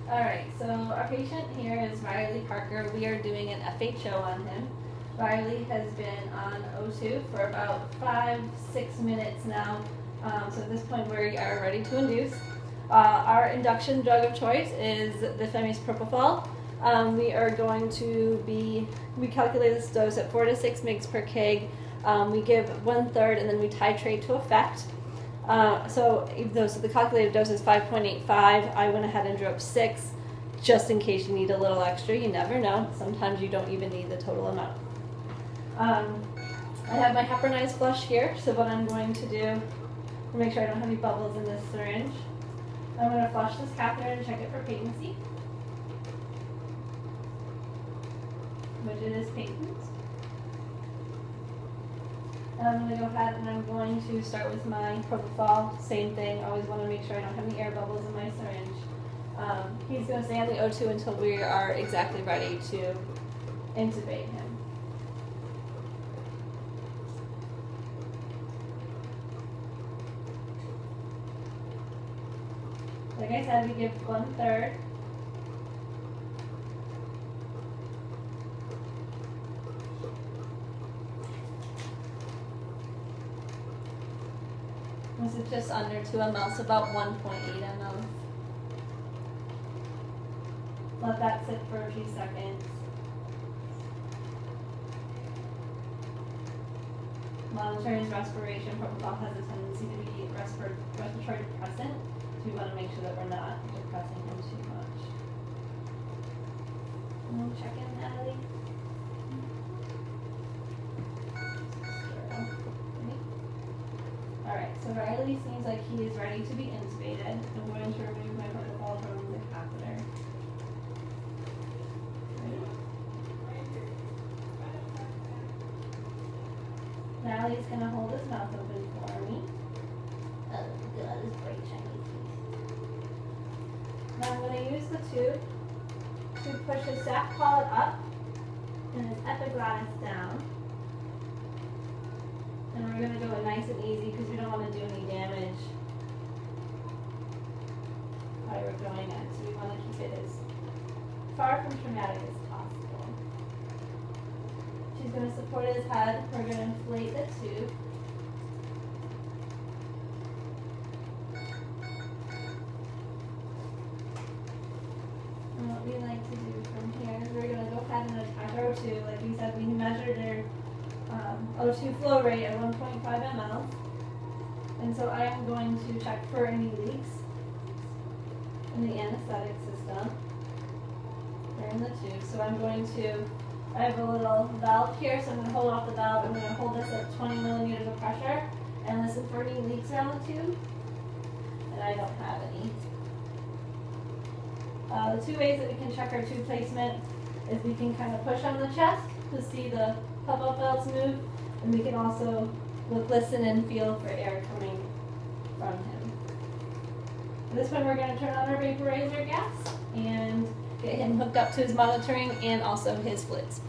Alright, so our patient here is Riley Parker. We are doing an FHO on him. Riley has been on O2 for about 5-6 minutes now. So at this point we are ready to induce. Our induction drug of choice is the Femis propofol. We are going to we calculate this dose at 4 to 6 mg per kg. We give 1/3 and then we titrate to effect. So the calculated dose is 5.85. I went ahead and drew up 6 just in case you need a little extra. You never know. Sometimes you don't even need the total amount. I have my heparinized flush here, so what I'm going to do to make sure I don't have any bubbles in this syringe, I'm going to flush this catheter and check it for patency, which it is patent. And I'm going to go ahead and I'm going to start with my propofol. Same thing, always want to make sure I don't have any air bubbles in my syringe. He's going to stay on the O2 until we are exactly ready to intubate him. Like I said, we give 1/3. This is just under 2 ml, so about 1.8 ml. Let that sit for a few seconds. Monitor his respiration. Propofol has a tendency to be respiratory depressant, so we want to make sure that we're not depressing him too much. We'll check in, Natalie. Alright, so Riley seems like he is ready to be intubated. I'm going to remove my propofol from the catheter. Natalie's going to hold his mouth open for me. Oh, God, his bright shiny teeth. Now I'm going to use the tube to push his staph palate up and his epiglottis down. And we're going to do it nice and easy because we don't want to do any damage while we're doing it. So we want to keep it as far from traumatic as possible. She's going to support his head. We're going to inflate the tube. And what we like to do from here is we're going to go ahead and attach our O2. Like we said, we measured their O2 flow rate at 1.5 ml. And so I am going to check for any leaks in the anesthetic system. They're in the tube. So I'm going to, I have a little valve here, so I'm going to hold off the valve. I'm going to hold this at 20 millimeters of pressure and listen for any leaks around the tube. And I don't have any. The 2 ways that we can check our tube placement is we can kind of push on the chest to see the pop-up valves move, and we can also listen and feel for air coming from him. At this point, we're going to turn on our vaporizer gas and get him hooked up to his monitoring and also his fluids.